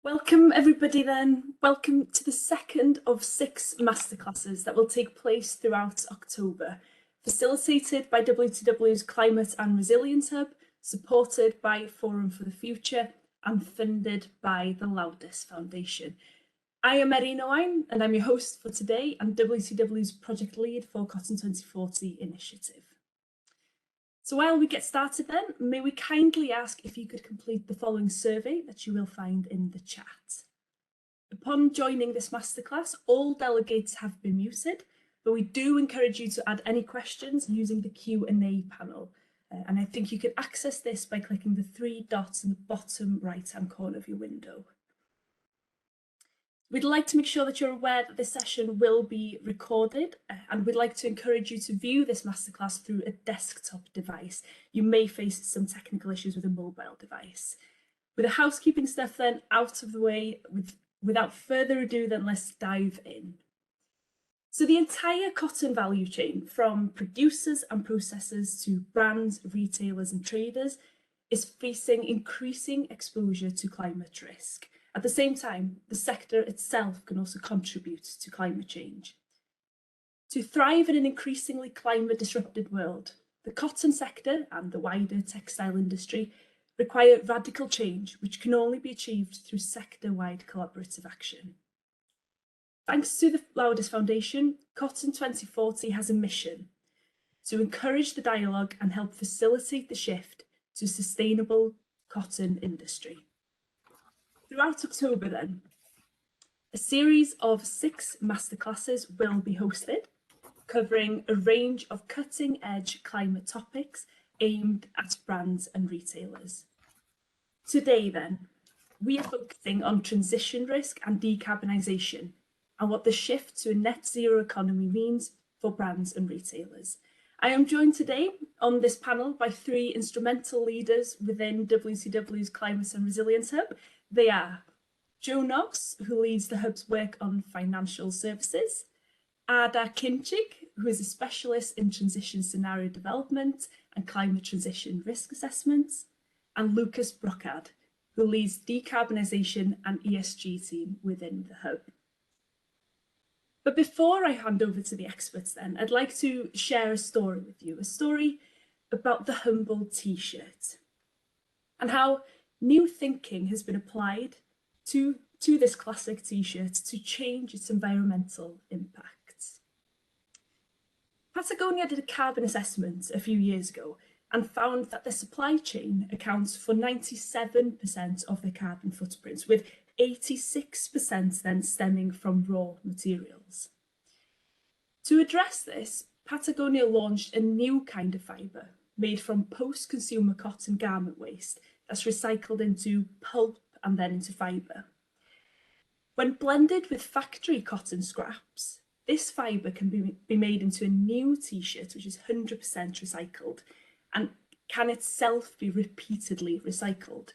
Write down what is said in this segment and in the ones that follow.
Welcome everybody then. Welcome to the second of 6 masterclasses that will take place throughout October, facilitated by WTW's Climate and Resilience Hub, supported by Forum for the Future and funded by the Loudest Foundation. I am Erin Owain and I'm your host for today and WTW's project lead for Cotton 2040 initiative. So while we get started then, may we kindly ask if you could complete the following survey that you will find in the chat. Upon joining this masterclass, all delegates have been muted, but we do encourage you to add any questions using the Q&A panel. And I think you can access this by clicking the 3 dots in the bottom right-hand corner of your window. We'd like to make sure that you're aware that this session will be recorded, and we'd like to encourage you to view this masterclass through a desktop device. You may face some technical issues with a mobile device. With the housekeeping stuff then out of the way, without further ado then let's dive in. So the entire cotton value chain, from producers and processors to brands, retailers and traders, is facing increasing exposure to climate risk. At the same time, the sector itself can also contribute to climate change. To thrive in an increasingly climate disrupted world, the cotton sector and the wider textile industry require radical change, which can only be achieved through sector-wide collaborative action. Thanks to the Loudest Foundation, Cotton 2040 has a mission to encourage the dialogue and help facilitate the shift to sustainable cotton industry. Throughout October then, a series of 6 masterclasses will be hosted, covering a range of cutting-edge climate topics aimed at brands and retailers. Today then, we are focusing on transition risk and decarbonisation and what the shift to a net zero economy means for brands and retailers. I am joined today on this panel by 3 instrumental leaders within WTW's Climate and Resilience Hub. They are Joe Knox, who leads the Hub's work on financial services, Ada Kinchig, who is a specialist in transition scenario development and climate transition risk assessments, and Lucas Brocard, who leads decarbonisation and ESG team within the Hub. But before I hand over to the experts then, I'd like to share a story with you, a story about the humble T-shirt and how new thinking has been applied to this classic T-shirt to change its environmental impacts. Patagonia did a carbon assessment a few years ago and found that the supply chain accounts for 97% of their carbon footprints, with 86% then stemming from raw materials. To address this, Patagonia launched a new kind of fibre made from post-consumer cotton garment waste that's recycled into pulp and then into fibre. When blended with factory cotton scraps, this fibre can be made into a new T-shirt which is 100% recycled and can itself be repeatedly recycled.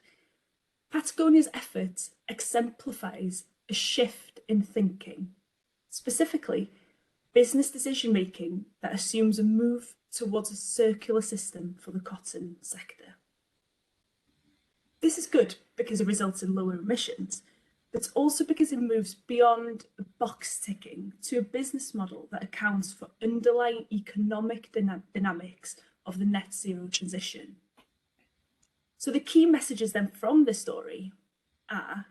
Patagonia's effort exemplifies a shift in thinking, specifically business decision-making that assumes a move towards a circular system for the cotton sector. This is good because it results in lower emissions, but also because it moves beyond box ticking to a business model that accounts for underlying economic dynamics of the net zero transition. So the key messages then from this story are: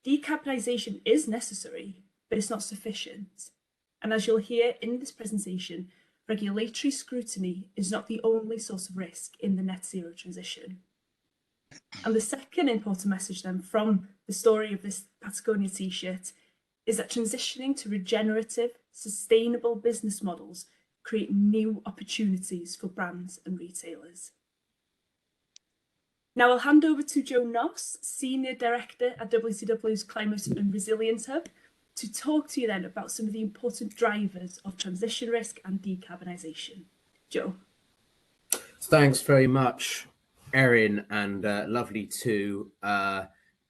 decarbonisation is necessary, but it's not sufficient. And as you'll hear in this presentation, regulatory scrutiny is not the only source of risk in the net zero transition. And the second important message then from the story of this Patagonia T-shirt is that transitioning to regenerative, sustainable business models create new opportunities for brands and retailers. Now I'll hand over to Joe Knox, Senior Director at WTW's Climate and Resilience Hub, to talk to you then about some of the important drivers of transition risk and decarbonisation. Joe. Thanks very much, Erin, and lovely to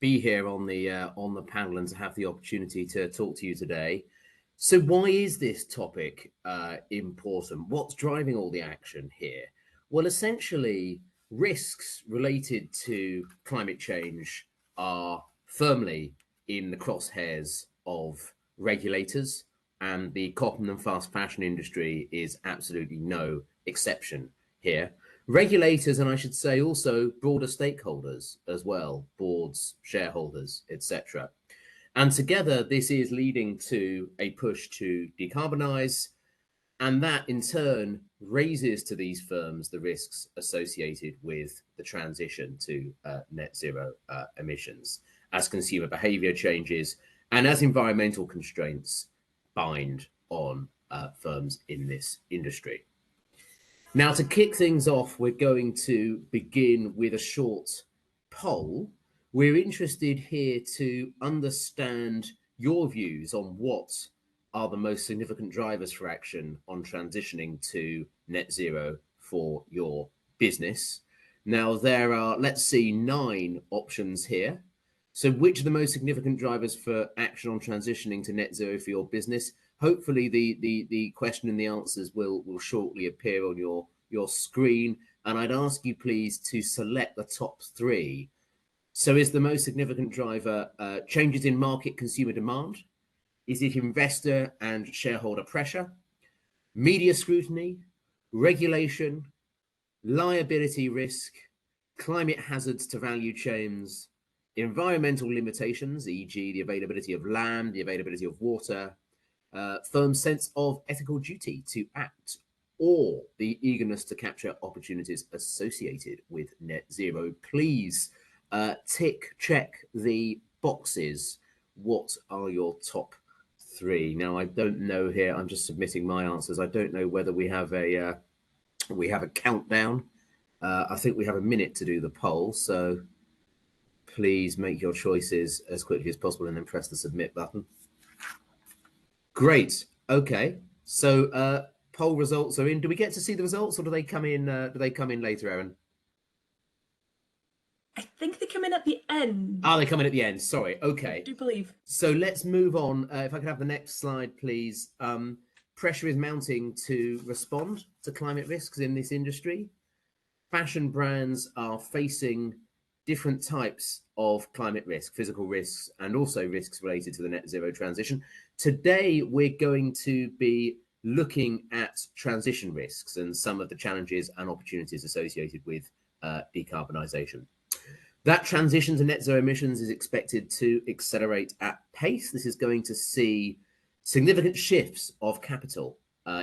be here on the panel and to have the opportunity to talk to you today. So why is this topic important? What's driving all the action here? Well, essentially, risks related to climate change are firmly in the crosshairs of regulators, and the cotton and fast fashion industry is absolutely no exception here. Regulators, and I should say also broader stakeholders as well, boards, shareholders, etc. And together, this is leading to a push to decarbonize, and that in turn raises to these firms the risks associated with the transition to net zero emissions as consumer behavior changes and as environmental constraints bind on firms in this industry. Now, to kick things off, we're going to begin with a short poll. We're interested here to understand your views on what are the most significant drivers for action on transitioning to net zero for your business. Now, there are, let's see, 9 options here. So which are the most significant drivers for action on transitioning to net zero for your business? Hopefully the question and the answers will shortly appear on your screen. And I'd ask you please to select the top 3. So is the most significant driver changes in market consumer demand? Is it investor and shareholder pressure, media scrutiny, regulation, liability risk, climate hazards to value chains, environmental limitations, e.g. the availability of land, the availability of water, firms' sense of ethical duty to act, or the eagerness to capture opportunities associated with net zero? Please check the boxes. What are your top 3? Now, I don't know here. I'm just submitting my answers. I don't know whether we have a countdown. I think we have a minute to do the poll, so please make your choices as quickly as possible and then press the submit button. Great. Okay. So poll results are in. Do we get to see the results, or do they come in? Do they come in later, Erin? I think they come in at the end. Oh, they come in at the end. Sorry. Okay. I do believe. So let's move on. If I could have the next slide, please. Pressure is mounting to respond to climate risks in this industry. Fashion brands are facing different types of climate risk, physical risks, and also risks related to the net zero transition. Today, we're going to be looking at transition risks and some of the challenges and opportunities associated with decarbonisation. That transition to net zero emissions is expected to accelerate at pace. This is going to see significant shifts of capital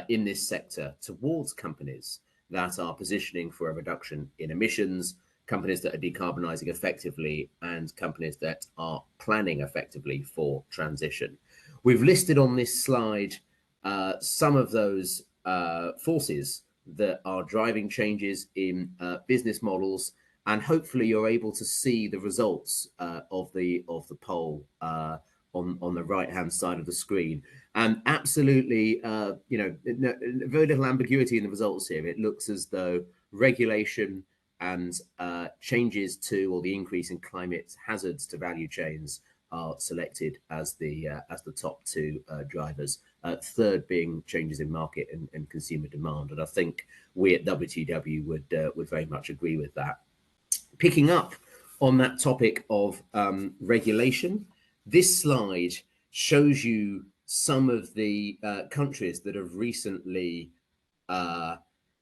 in this sector towards companies that are positioning for a reduction in emissions, companies that are decarbonising effectively, and companies that are planning effectively for transition. We've listed on this slide some of those forces that are driving changes in business models, and hopefully you're able to see the results of the poll on the right-hand side of the screen. And absolutely, very little ambiguity in the results here. It looks as though regulation and changes to, or the increase in climate hazards to value chains are selected as the top 2 drivers. Third being changes in market and consumer demand. And I think we at WTW would very much agree with that. Picking up on that topic of regulation, this slide shows you some of the countries that have recently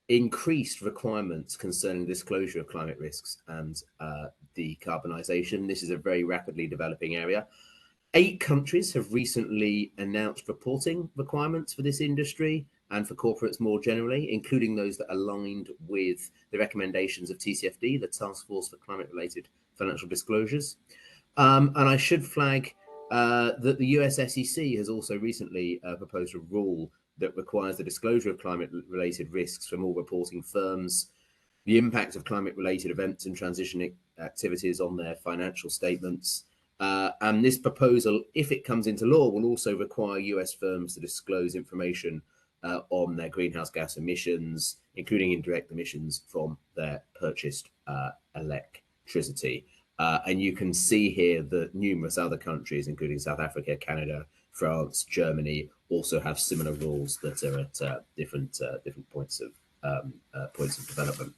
increased requirements concerning disclosure of climate risks and decarbonisation. This is a very rapidly developing area. 8 countries have recently announced reporting requirements for this industry and for corporates more generally, including those that aligned with the recommendations of TCFD, the Task Force for Climate-Related Financial Disclosures. And I should flag that the US SEC has also recently proposed a rule that requires the disclosure of climate-related risks from all reporting firms, the impact of climate-related events and transition activities on their financial statements. And this proposal, if it comes into law, will also require US firms to disclose information on their greenhouse gas emissions, including indirect emissions from their purchased electricity. And you can see here that numerous other countries, including South Africa, Canada, France, Germany, also have similar rules that are at different points of development.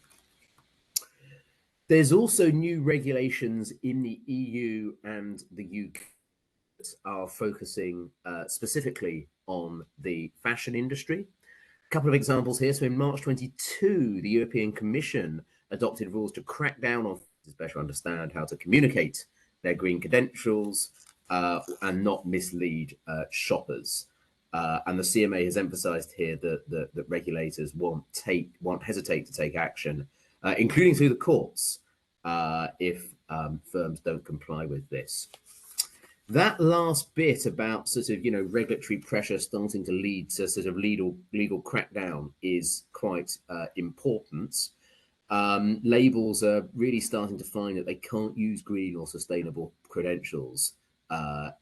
There's also new regulations in the EU and the UK that are focusing specifically on the fashion industry. A couple of examples here. So in March 22, the European Commission adopted rules to crack down on to better understand how to communicate their green credentials and not mislead shoppers. And the CMA has emphasised here that regulators won't hesitate to take action, including through the courts, if firms don't comply with this. That last bit about sort of, regulatory pressure starting to lead to sort of legal crackdown is quite important. Labels are really starting to find that they can't use green or sustainable credentials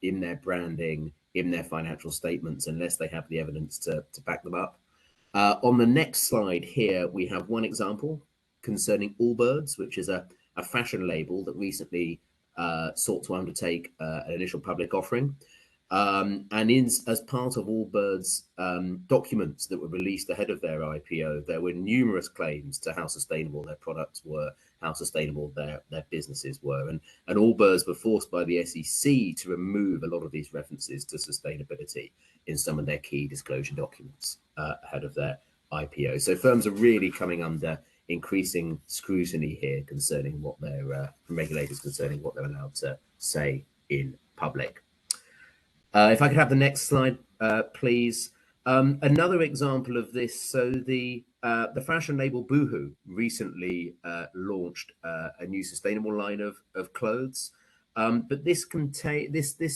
in their branding, in their financial statements, unless they have the evidence to back them up. On the next slide here, we have one example concerning Allbirds, which is a fashion label that recently sought to undertake an initial public offering. And as part of Allbirds' documents that were released ahead of their IPO, there were numerous claims to how sustainable their products were, how sustainable their businesses were. And Allbirds were forced by the SEC to remove a lot of these references to sustainability in some of their key disclosure documents ahead of their IPO. So firms are really coming under increasing scrutiny here concerning what they're from regulators concerning what they're allowed to say in public. If I could have the next slide, please. Another example of this. So the fashion label Boohoo recently launched a new sustainable line of clothes, but this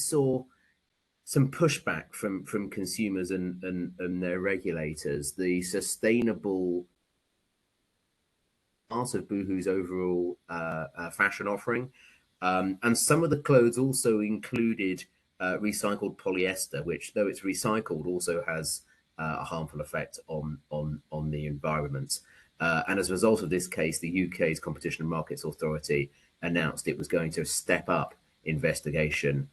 saw some pushback from consumers and their regulators. The sustainable part of Boohoo's overall fashion offering, and some of the clothes also included recycled polyester, which, though it's recycled, also has a harmful effect on the environment. And as a result of this case, the UK's Competition and Markets Authority announced it was going to step up investigation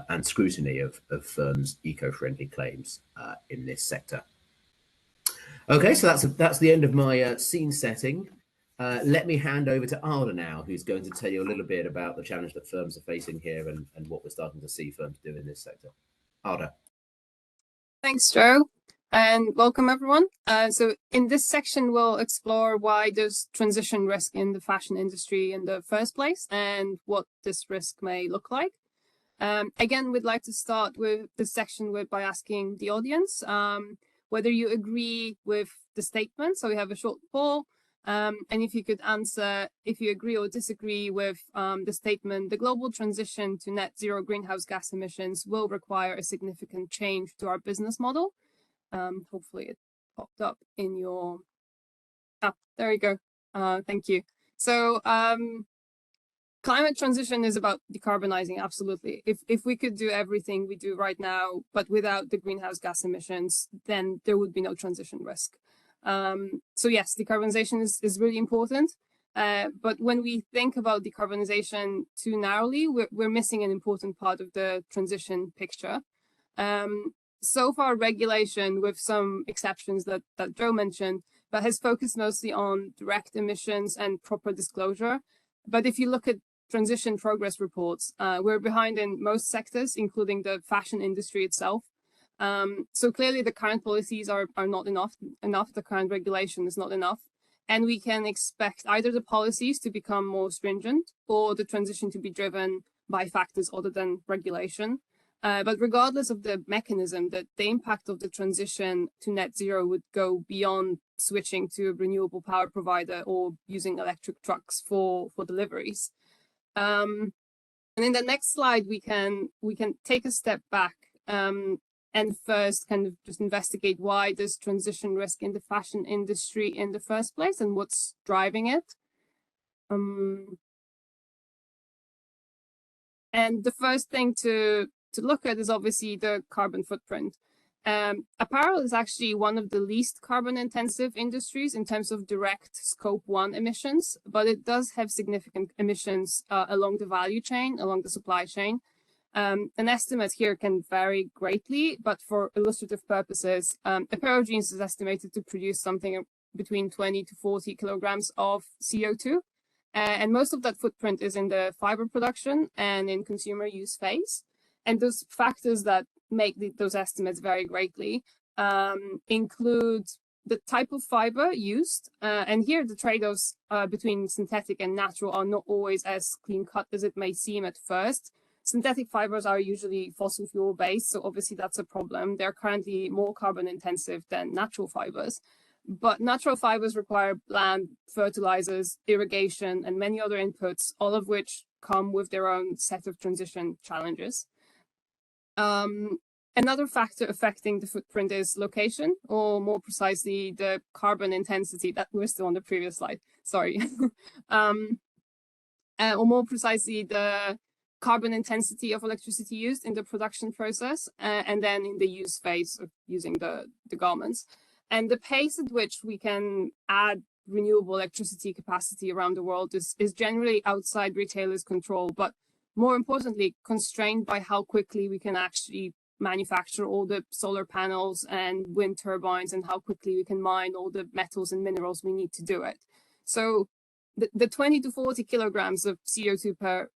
and scrutiny of firms' eco-friendly claims in this sector. Okay, so that's the end of my scene setting. Let me hand over to Arda now, who's going to tell you a little bit about the challenge that firms are facing here and what we're starting to see firms do in this sector. Arda. Thanks, Joe, and welcome everyone. So in this section, we'll explore why there's transition risk in the fashion industry in the first place and what this risk may look like. Again, we'd like to start with this section by asking the audience whether you agree with the statement. So we have a short poll. And if you could answer if you agree or disagree with the statement, the global transition to net zero greenhouse gas emissions will require a significant change to our business model. Hopefully it popped up in your, there you go. Thank you. So climate transition is about decarbonizing, absolutely. If we could do everything we do right now, but without the greenhouse gas emissions, then there would be no transition risk. So yes, decarbonization is really important. But when we think about decarbonization too narrowly, we're missing an important part of the transition picture. So far, regulation, with some exceptions that Joe mentioned, but has focused mostly on direct emissions and proper disclosure. But if you look at transition progress reports, we're behind in most sectors, including the fashion industry itself. So clearly the current policies are not enough, the current regulation is not enough. And we can expect either the policies to become more stringent or the transition to be driven by factors other than regulation. But regardless of the mechanism, the impact of the transition to net zero would go beyond switching to a renewable power provider or using electric trucks for deliveries. And in the next slide, we can take a step back and first kind of just investigate why there's transition risk in the fashion industry in the first place and what's driving it. And the first thing to look at is obviously the carbon footprint. Apparel is actually one of the least carbon intensive industries in terms of direct scope 1 emissions, but it does have significant emissions along the value chain, along the supply chain. An estimate here can vary greatly, but for illustrative purposes, a pair of jeans is estimated to produce something between 20 to 40 kilograms of CO2. And most of that footprint is in the fiber production and in consumer use phase. And those factors that make those estimates vary greatly include the type of fiber used. And here the trade-offs between synthetic and natural are not always as clean-cut as it may seem at first. Synthetic fibers are usually fossil fuel based, so obviously that's a problem. They're currently more carbon intensive than natural fibers. But natural fibers require land, fertilizers, irrigation, and many other inputs, all of which come with their own set of transition challenges. Another factor affecting the footprint is location, or more precisely, the carbon intensity. That we're still on the previous slide, sorry. Or more precisely, the carbon intensity of electricity used in the production process, and then in the use phase of using the garments. And the pace at which we can add renewable electricity capacity around the world is generally outside retailers' control, but more importantly, constrained by how quickly we can actually manufacture all the solar panels and wind turbines and how quickly we can mine all the metals and minerals we need to do it. So the 20 to 40 kilograms of CO2 per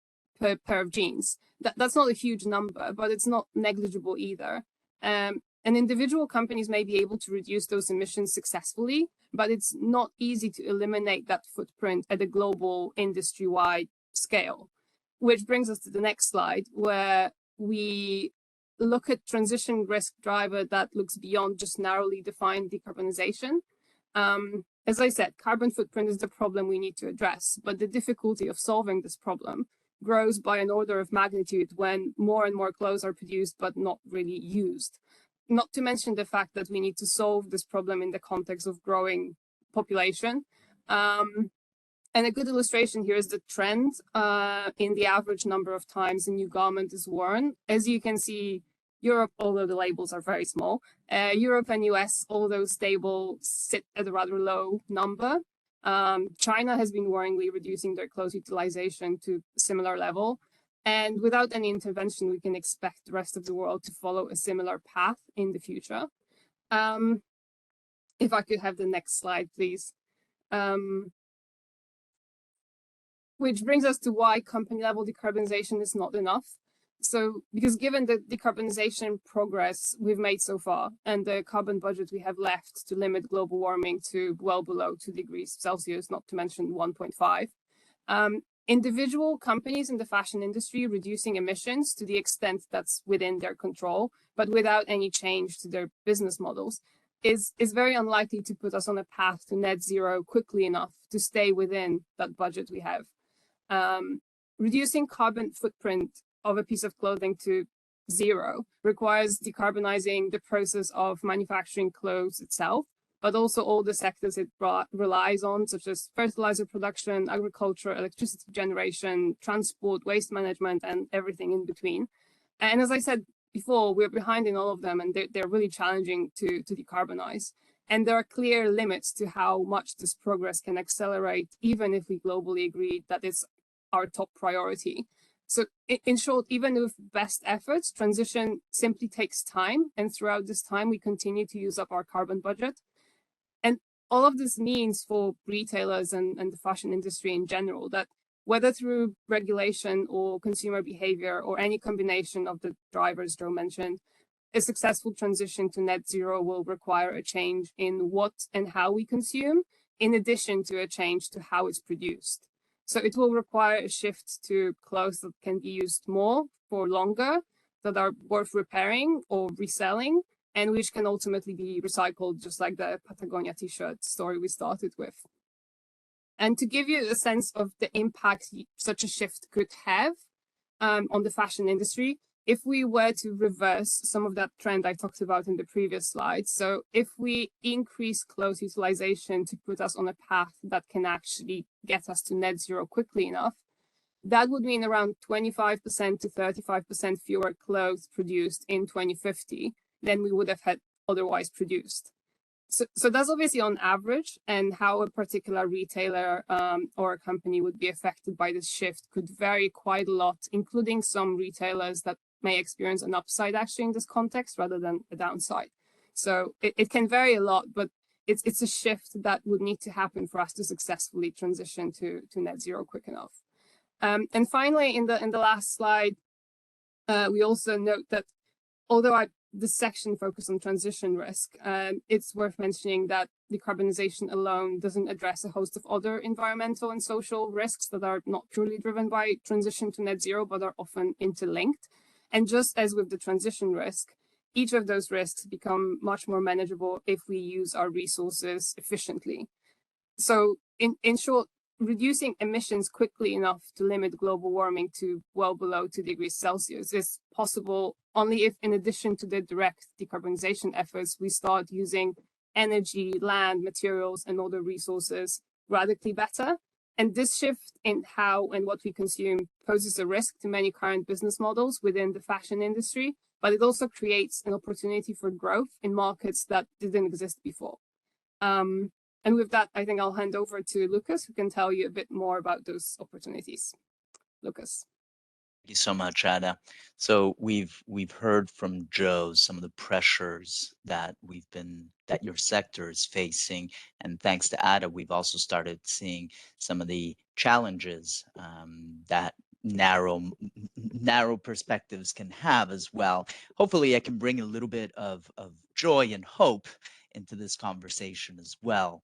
pair of jeans, that's not a huge number, but it's not negligible either. And individual companies may be able to reduce those emissions successfully, but it's not easy to eliminate that footprint at a global industry-wide scale. Which brings us to the next slide, where we look at transition risk driver that looks beyond just narrowly defined decarbonization. As I said, carbon footprint is the problem we need to address, but the difficulty of solving this problem grows by an order of magnitude when more and more clothes are produced but not really used. Not to mention the fact that we need to solve this problem in the context of growing population. And a good illustration here is the trend in the average number of times a new garment is worn. As you can see, Europe, although the labels are very small, Europe and US, although stable, sit at a rather low number. China has been worryingly reducing their clothes utilization to a similar level. And without any intervention, we can expect the rest of the world to follow a similar path in the future. If I could have the next slide, please. Which brings us to why company level decarbonization is not enough. So, because given the decarbonization progress we've made so far and the carbon budget we have left to limit global warming to well below 2 degrees Celsius, not to mention 1.5, individual companies in the fashion industry reducing emissions to the extent that's within their control, but without any change to their business models, is very unlikely to put us on a path to net zero quickly enough to stay within that budget we have. Reducing carbon footprint of a piece of clothing to zero requires decarbonizing the process of manufacturing clothes itself, but also all the sectors it relies on, such as fertilizer production, agriculture, electricity generation, transport, waste management, and everything in between. And as I said before, we're behind in all of them, and they're really challenging to decarbonize. And there are clear limits to how much this progress can accelerate, even if we globally agree that it's our top priority. So in short, even with best efforts, transition simply takes time. And throughout this time, we continue to use up our carbon budget. And all of this means for retailers and the fashion industry in general, that whether through regulation or consumer behavior or any combination of the drivers Joe mentioned, a successful transition to net zero will require a change in what and how we consume, in addition to a change to how it's produced. So it will require a shift to clothes that can be used more for longer, that are worth repairing or reselling, and which can ultimately be recycled, just like the Patagonia Tshirt story we started with. And to give you a sense of the impact such a shift could have on the fashion industry, if we were to reverse some of that trend I talked about in the previous slide, so if we increase clothes utilization to put us on a path that can actually get us to net zero quickly enough, that would mean around 25% to 35% fewer clothes produced in 2050 than we would have had otherwise produced. So that's obviously on average, and how a particular retailer or a company would be affected by this shift could vary quite a lot, including some retailers that may experience an upside actually in this context rather than a downside. So it can vary a lot, but it's a shift that would need to happen for us to successfully transition to net zero quick enough. And finally, in the last slide, we also note that although this section focused on transition risk, it's worth mentioning that decarbonization alone doesn't address a host of other environmental and social risks that are not purely driven by transition to net zero, but are often interlinked. And just as with the transition risk, each of those risks become much more manageable if we use our resources efficiently. So in short, reducing emissions quickly enough to limit global warming to well below 2 degrees Celsius is possible only if, in addition to the direct decarbonization efforts, we start using energy, land, materials, and other resources radically better. And this shift in how and what we consume poses a risk to many current business models within the fashion industry, but it also creates an opportunity for growth in markets that didn't exist before. And with that, I think I'll hand over to Lucas, who can tell you a bit more about those opportunities. Lucas. Thank you so much, Ada. So we've heard from Joe some of the pressures that your sector is facing, and thanks to Ada, we've also started seeing some of the challenges that narrow perspectives can have as well. Hopefully, I can bring a little bit of joy and hope into this conversation as well.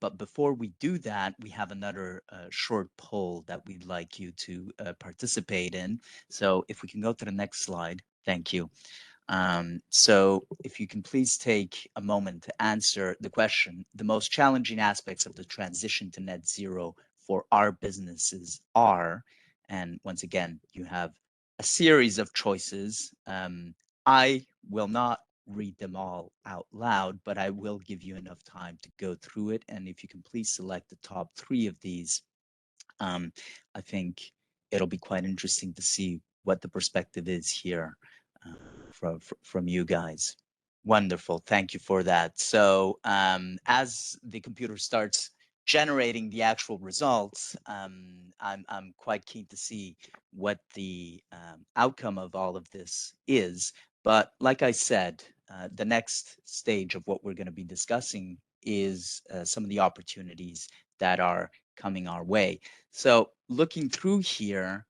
But before we do that, we have another short poll that we'd like you to participate in. So if we can go to the next slide, thank you. So if you can please take a moment to answer the question, the most challenging aspects of the transition to net zero for our businesses are, and once again, you have a series of choices. I will not read them all out loud, but I will give you enough time to go through it. And if you can please select the top 3 of these, I think it'll be quite interesting to see what the perspective is here from you guys. Wonderful, thank you for that. So as the computer starts generating the actual results, I'm quite keen to see what the outcome of all of this is. But like I said, the next stage of what we're going to be discussing is some of the opportunities that are coming our way. So looking through here,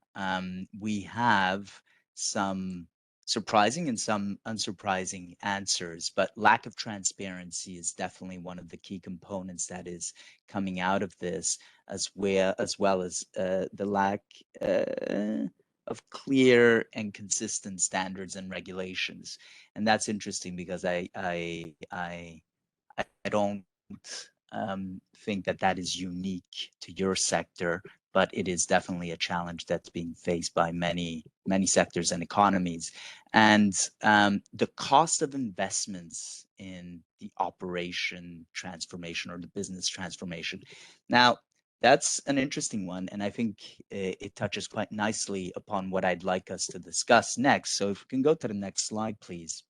we have some surprising and some unsurprising answers, but lack of transparency is definitely one of the key components that is coming out of this, as well as the lack of clear and consistent standards and regulations. And that's interesting because I don't think that is unique to your sector, but it is definitely a challenge that's being faced by many sectors and economies. And the cost of investments in the operation transformation or the business transformation. Now, that's an interesting one, and I think it touches quite nicely upon what I'd like us to discuss next. So if we can go to the next slide, please.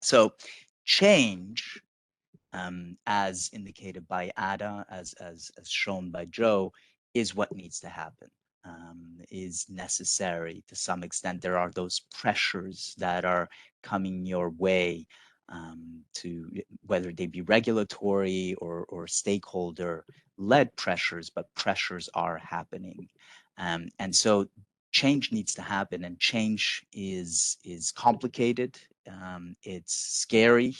So change, as indicated by Ada, as shown by Joe, is what needs to happen, is necessary to some extent. There are those pressures that are coming your way, to whether they be regulatory or stakeholder-led pressures, but pressures are happening. And so change needs to happen, and change is complicated. It's scary.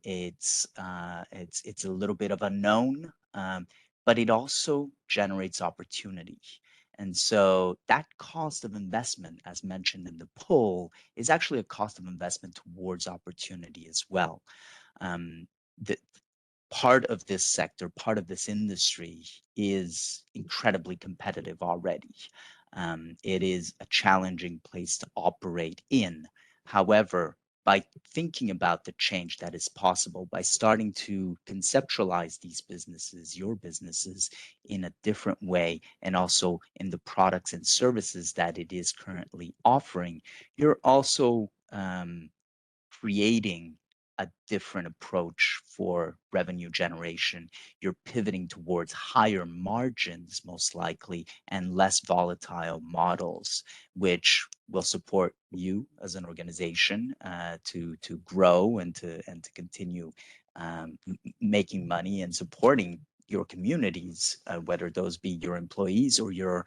It's a little bit of unknown, but it also generates opportunity. And so that cost of investment, as mentioned in the poll, is actually a cost of investment towards opportunity as well. The part of this sector, part of this industry is incredibly competitive already. It is a challenging place to operate in. However, by thinking about the change that is possible, by starting to conceptualize these businesses, your businesses, in a different way, and also in the products and services that it is currently offering, you're also creating a different approach for revenue generation. You're pivoting towards higher margins, most likely, and less volatile models, which will support you as an organization to grow and to continue making money and supporting your communities, whether those be your employees or your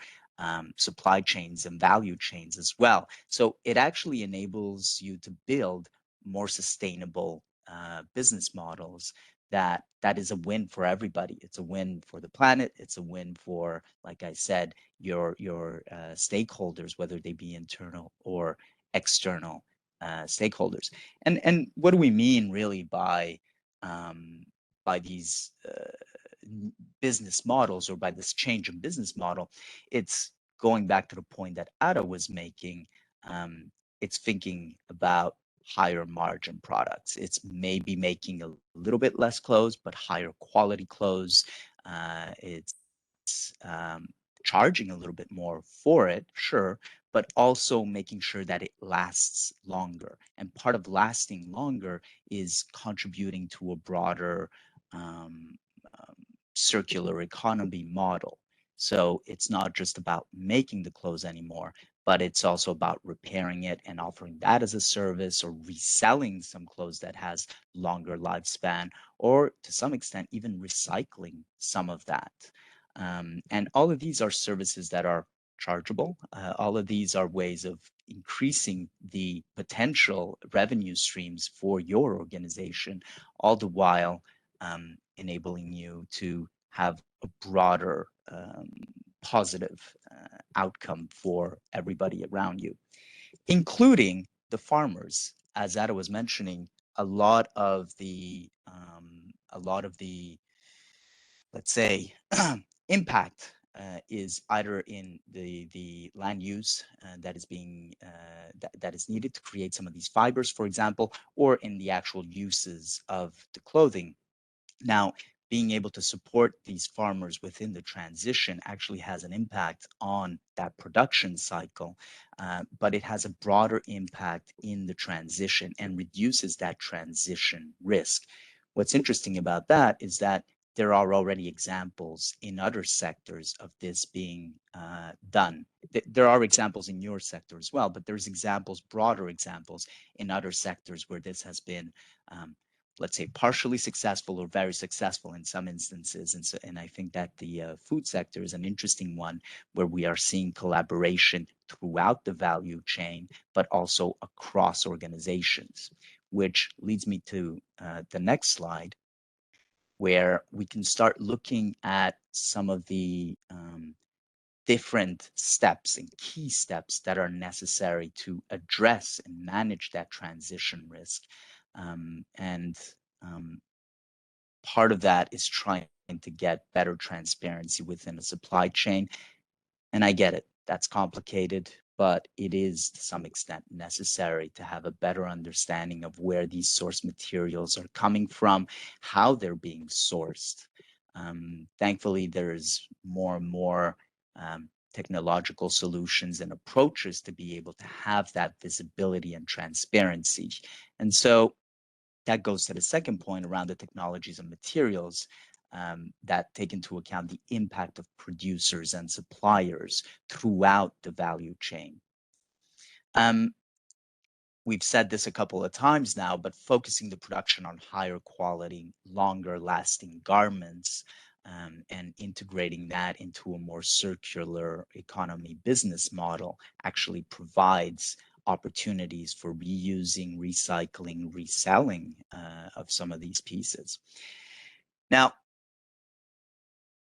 supply chains and value chains as well. So it actually enables you to build more sustainable business models that is a win for everybody. It's a win for the planet. It's a win for, like I said, your stakeholders, whether they be internal or external stakeholders. And what do we mean really by these business models, or by this change in business model? It's going back to the point that Ada was making. It's thinking about higher margin products. It's maybe making a little bit less clothes, but higher quality clothes. It's charging a little bit more for it, sure, but also making sure that it lasts longer. And part of lasting longer is contributing to a broader circular economy model. So it's not just about making the clothes anymore, but it's also about repairing it and offering that as a service, or reselling some clothes that has longer lifespan, or to some extent even recycling some of that. And all of these are services that are chargeable. All of these are ways of increasing the potential revenue streams for your organization, all the while enabling you to have a broader positive outcome for everybody around you, including the farmers. As Ada was mentioning, a lot of the let's say impact is either in the land use that is being that is needed to create some of these fibers, for example, or in the actual uses of the clothing. Now, being able to support these farmers within the transition actually has an impact on that production cycle, but it has a broader impact in the transition and reduces that transition risk. What's interesting about that is that there are already examples in other sectors of this being done. There are examples in your sector as well, but there's examples, broader examples in other sectors where this has been let's say partially successful or very successful in some instances. And I think that the food sector is an interesting one, where we are seeing collaboration throughout the value chain, but also across organizations, which leads me to the next slide, where we can start looking at some of the different steps and key steps that are necessary to address and manage that transition risk. And part of that is trying to get better transparency within a supply chain. And I get it, that's complicated, but it is to some extent necessary to have a better understanding of where these source materials are coming from, how they're being sourced. Thankfully, there's more and more technological solutions and approaches to be able to have that visibility and transparency. And so that goes to the second point around the technologies and materials that take into account the impact of producers and suppliers throughout the value chain. We've said this a couple of times now, but focusing the production on higher quality, longer lasting garments, and integrating that into a more circular economy business model actually provides opportunities for reusing, recycling, reselling of some of these pieces. Now,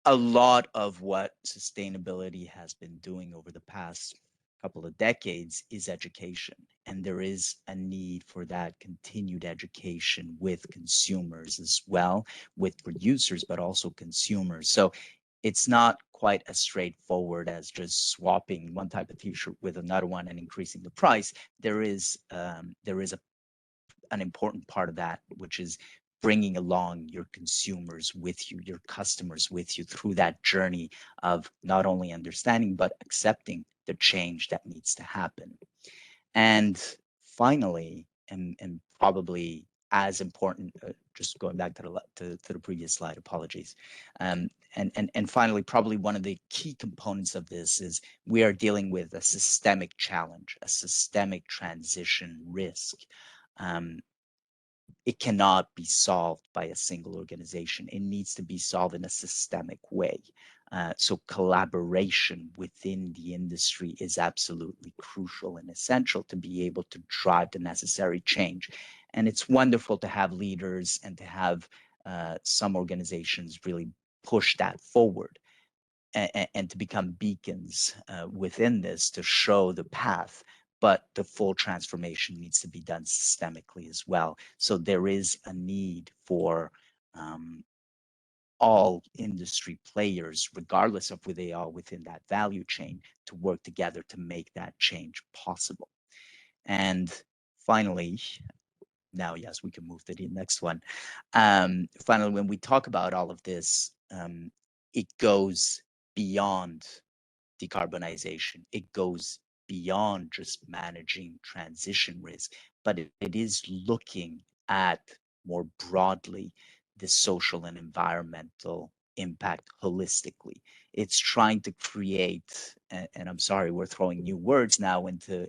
a lot of what sustainability has been doing over the past couple of decades is education, and there is a need for that continued education with consumers as well, with producers, but also consumers. So it's not quite as straightforward as just swapping one type of t-shirt with another one and increasing the price. There is an important part of that, which is bringing along your consumers with you, your customers with you through that journey of not only understanding, but accepting the change that needs to happen. And finally, and probably as important, just going back to the previous slide, apologies. And finally, probably one of the key components of this is we are dealing with a systemic challenge, a systemic transition risk. it cannot be solved by a single organization. It needs to be solved in a systemic way. So collaboration within the industry is absolutely crucial and essential to be able to drive the necessary change. And it's wonderful to have leaders and to have some organizations really push that forward and to become beacons within this to show the path. But the full transformation needs to be done systemically as well. So there is a need for all industry players, regardless of where they are within that value chain, to work together to make that change possible. And finally, now, yes, we can move to the next one. Finally, when we talk about all of this, it goes beyond decarbonization. It goes beyond just managing transition risk, but it is looking at more broadly the social and environmental impact holistically. It's trying to create, and I'm sorry, we're throwing new words now into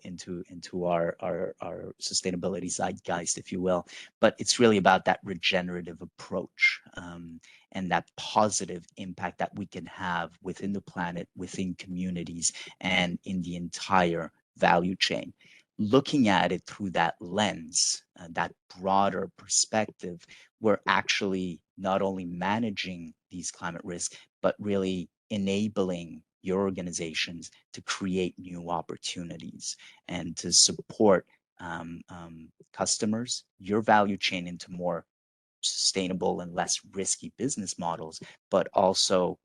our sustainability zeitgeist, if you will, but it's really about that regenerative approach and that positive impact that we can have within the planet, within communities, and in the entire value chain. Looking at it through that lens, that broader perspective, we're actually not only managing these climate risks, but really enabling your organizations to create new opportunities and to support customers, your value chain into more sustainable and less risky business models, but also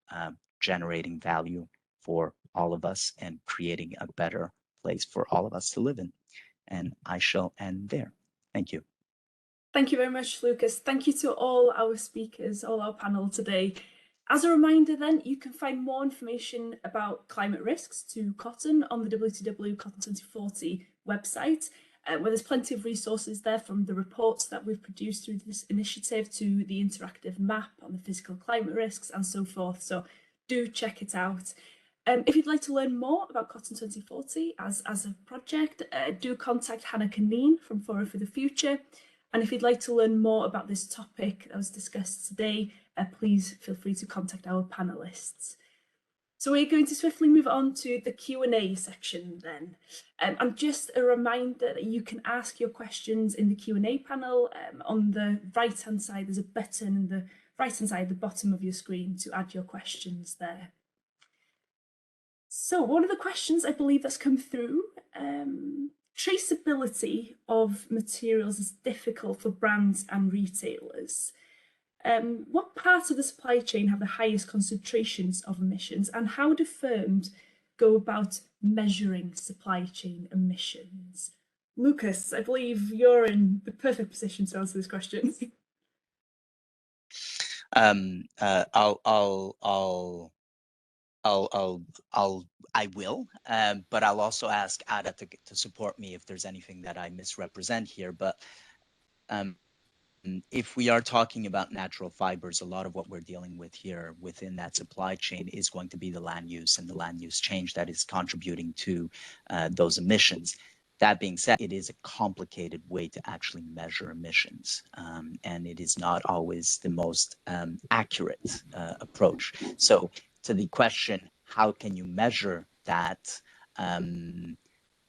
generating value for all of us and creating a better place for all of us to live in. And I shall end there. Thank you. Thank you very much, Lucas. Thank you to all our speakers, all our panel today. As a reminder then, you can find more information about climate risks to cotton on the WTW Cotton 2040 website, where there's plenty of resources there, from the reports that we've produced through this initiative to the interactive map on the physical climate risks and so forth. So do check it out. If you'd like to learn more about Cotton 2040 as a project, do contact Hannah Caneen from Fora for the Future. And if you'd like to learn more about this topic that was discussed today, please feel free to contact our panelists. So we're going to swiftly move on to the Q&A section then. And just a reminder that you can ask your questions in the Q&A panel. On the right-hand side, there's a button in the right-hand side, the bottom of your screen, to add your questions there. So one of the questions I believe that's come through, traceability of materials is difficult for brands and retailers. What parts of the supply chain have the highest concentrations of emissions, and how do firms go about measuring supply chain emissions? Lucas, I believe you're in the perfect position to answer this question. I will, but I'll also ask Ada to support me if there's anything that I misrepresent here. But if we are talking about natural fibers, a lot of what we're dealing with here within that supply chain is going to be the land use and the land use change that is contributing to those emissions. That being said, it is a complicated way to actually measure emissions, and it is not always the most accurate approach. So to the question, how can you measure that?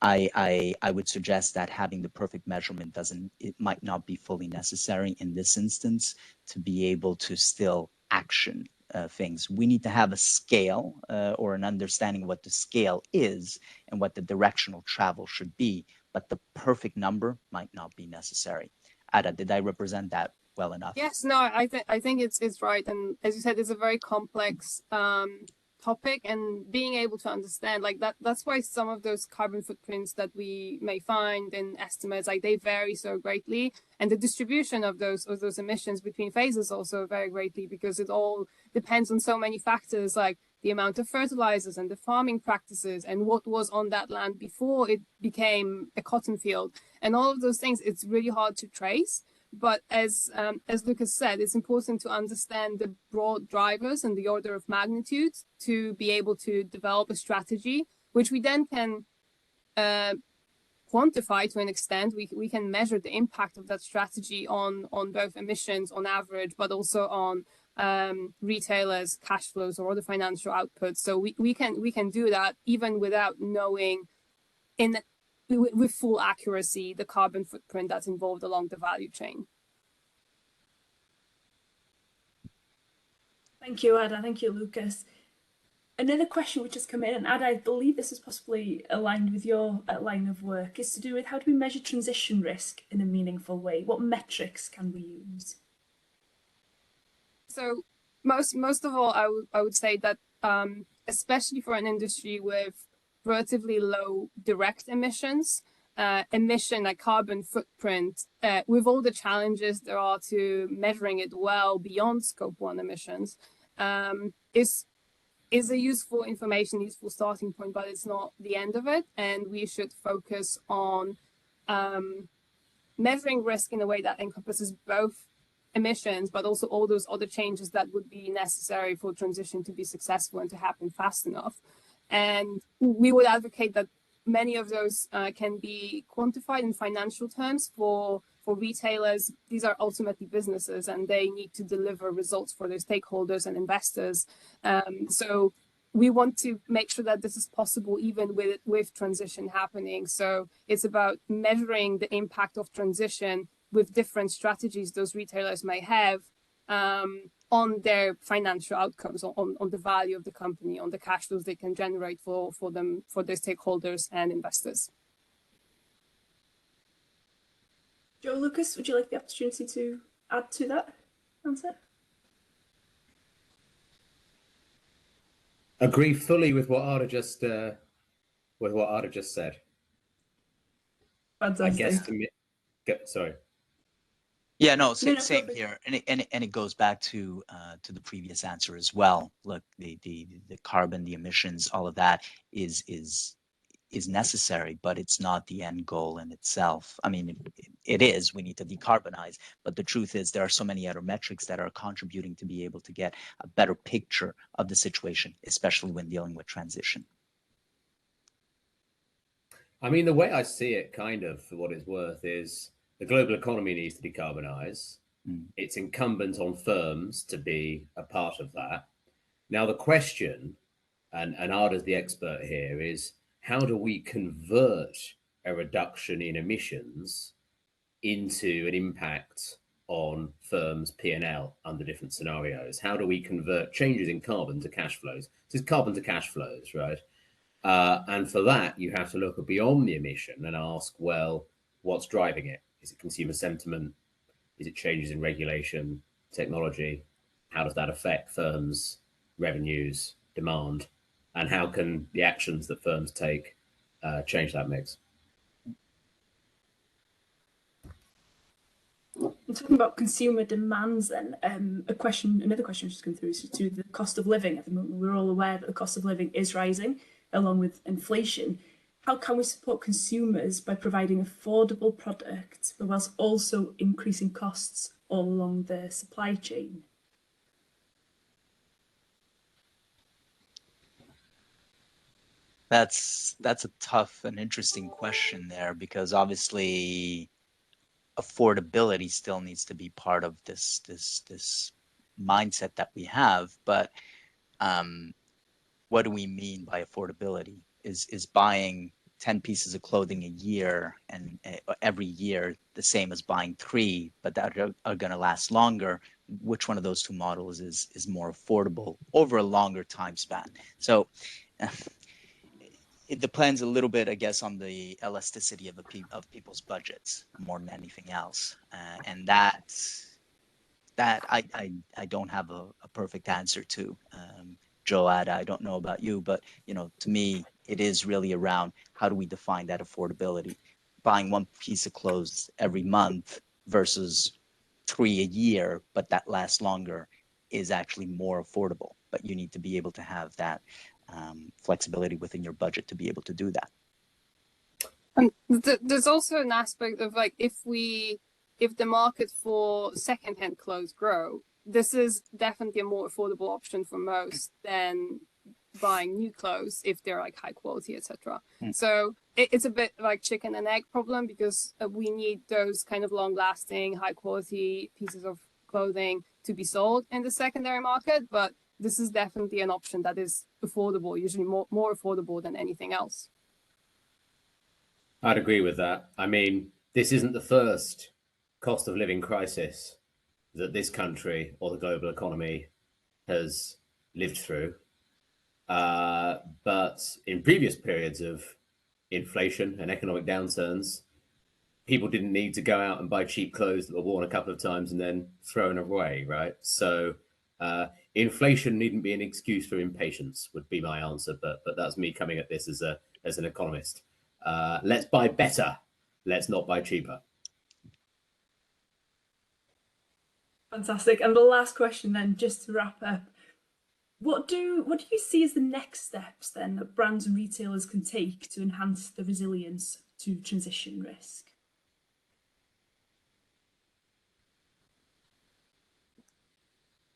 I would suggest that having the perfect measurement it might not be fully necessary in this instance to be able to still action things. We need to have a scale or an understanding of what the scale is and what the directional travel should be, but the perfect number might not be necessary. Ada, did I represent that well enough? Yes, no, I think it's right. And as you said, it's a very complex topic, and being able to understand like that's why some of those carbon footprints that we may find in estimates, like they vary so greatly, and the distribution of those emissions between phases also vary greatly, because it all depends on so many factors, like the amount of fertilizers and the farming practices and what was on that land before it became a cotton field, and all of those things. It's really hard to trace. But as Lucas said, it's important to understand the broad drivers and the order of magnitude to be able to develop a strategy, which we then can quantify to an extent. We can measure the impact of that strategy on both emissions on average, but also on retailers' cash flows or other financial outputs. So we can do that even without knowing with full accuracy the carbon footprint that's involved along the value chain. Thank you, Ada. Thank you, Lucas. Another question which has come in, and Ada, I believe this is possibly aligned with your line of work, is to do with how do we measure transition risk in a meaningful way? What metrics can we use? So most of all, I would say that especially for an industry with relatively low direct emissions, like carbon footprint, with all the challenges there are to measuring it well beyond Scope 1 emissions, is a useful starting point, but it's not the end of it. And we should focus on measuring risk in a way that encompasses both emissions, but also all those other changes that would be necessary for transition to be successful and to happen fast enough. And we would advocate that many of those can be quantified in financial terms for retailers. These are ultimately businesses, and they need to deliver results for their stakeholders and investors. So we want to make sure that this is possible even with transition happening. So it's about measuring the impact of transition with different strategies those retailers may have on their financial outcomes, on the value of the company, on the cash flows they can generate for their stakeholders and investors. Joe, Lucas, would you like the opportunity to add to that answer? Agree fully with what Ada just said. Fantastic. I guess to me, sorry. Yeah, no, same here, and it goes back to the previous answer as well. Look, the carbon, the emissions, all of that is necessary, but it's not the end goal in itself. I mean, it is. We need to decarbonize, but the truth is there are so many other metrics that are contributing to be able to get a better picture of the situation, especially when dealing with transition. I mean, the way I see it, kind of, for what it's worth, is the global economy needs to decarbonize. It's incumbent on firms to be a part of that. Now, the question, and Ada's the expert here, is how do we convert a reduction in emissions into an impact on firms' P&L under different scenarios? How do we convert changes in carbon to cash flows? This is carbon to cash flows, right? And for that, you have to look beyond the emission and ask, well, what's driving it? Is it consumer sentiment? Is it changes in regulation, technology? How does that affect firms' revenues, demand? And how can the actions that firms take change that mix? And talking about consumer demands, then another question just come through is to the cost of living. At the moment, we're all aware that the cost of living is rising along with inflation. How can we support consumers by providing affordable products, but whilst also increasing costs all along the supply chain? That's a tough and interesting question there, because obviously affordability still needs to be part of this mindset that we have. But what do we mean by affordability? Is buying 10 pieces of clothing a year and every year the same as buying 3, but that are going to last longer? Which one of those two models is more affordable over a longer time span? So it depends a little bit, I guess, on the elasticity of people's budgets more than anything else, and that I don't have a perfect answer to. Joe, Ada, I don't know about you, but to me, it is really around how do we define that affordability? Buying 1 piece of clothes every month versus 3 a year, but that lasts longer, is actually more affordable. But you need to be able to have that flexibility within your budget to be able to do that. There's also an aspect of like, if the market for secondhand clothes grow, this is definitely a more affordable option for most than buying new clothes if they're like high quality, etc. Mm. So it's a bit like chicken and egg problem, because we need those kind of long lasting, high quality pieces of clothing to be sold in the secondary market. But this is definitely an option that is affordable, usually more affordable than anything else. I'd agree with that. I mean, this isn't the first cost of living crisis that this country or the global economy has lived through. But in previous periods of inflation and economic downturns, people didn't need to go out and buy cheap clothes that were worn a couple of times and then thrown away, right? So inflation needn't be an excuse for impatience, would be my answer. But that's me coming at this as an economist. Let's buy better. Let's not buy cheaper. Fantastic. And the last question then, just to wrap up, what do you see as the next steps then that brands and retailers can take to enhance the resilience to transition risk?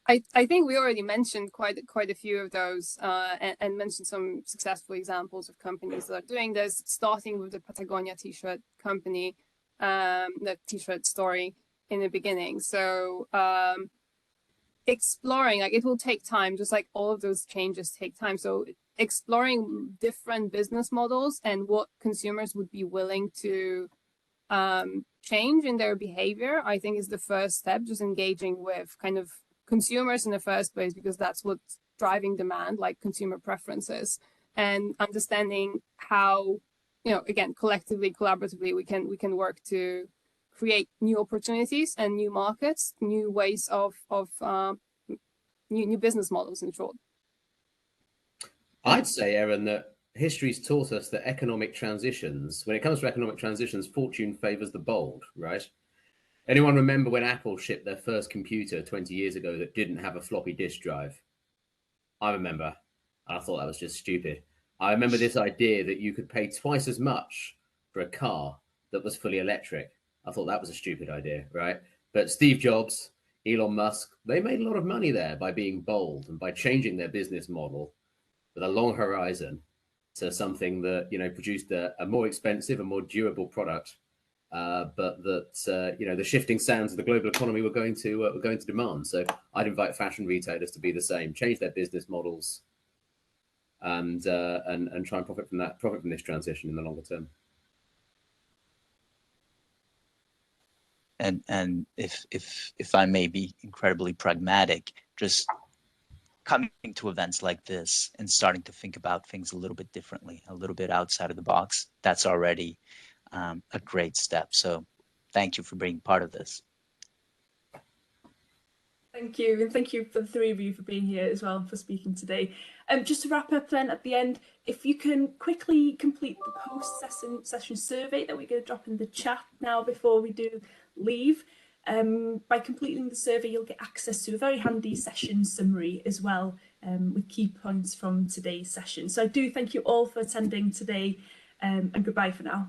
I think we already mentioned quite a few of those, and mentioned some successful examples of companies that are doing this, starting with the Patagonia Tshirt company, the T-shirt story in the beginning. So exploring, like, it will take time, just like all of those changes take time. So exploring different business models and what consumers would be willing to change in their behavior, I think is the first step. Just engaging with kind of consumers in the first place, because that's what's driving demand, like consumer preferences, and understanding how, again, collectively, collaboratively, we can work to create new opportunities and new markets, new ways of new business models, in short. I'd say, Erin, that history's taught us that economic transitions, when it comes to economic transitions, fortune favors the bold, right? Anyone remember when Apple shipped their first computer 20 years ago that didn't have a floppy disk drive? I remember. I thought that was just stupid. I remember this idea that you could pay twice as much for a car that was fully electric. I thought that was a stupid idea, right? But Steve Jobs, Elon Musk, they made a lot of money there by being bold and by changing their business model with a long horizon to something that, produced a more expensive and more durable product. But that the shifting sands of the global economy were going to demand. So I'd invite fashion retailers to be the same, change their business models, and try and profit from this transition in the longer term. And if I may be incredibly pragmatic, just coming to events like this and starting to think about things a little bit differently, a little bit outside of the box, that's already a great step. So thank you for being part of this. Thank you, and thank you for the three of you for being here as well, for speaking today. Just to wrap up then at the end, if you can quickly complete the post-session survey that we're going to drop in the chat now before we do leave. By completing the survey, you'll get access to a very handy session summary as well, with key points from today's session. So I do thank you all for attending today, and goodbye for now.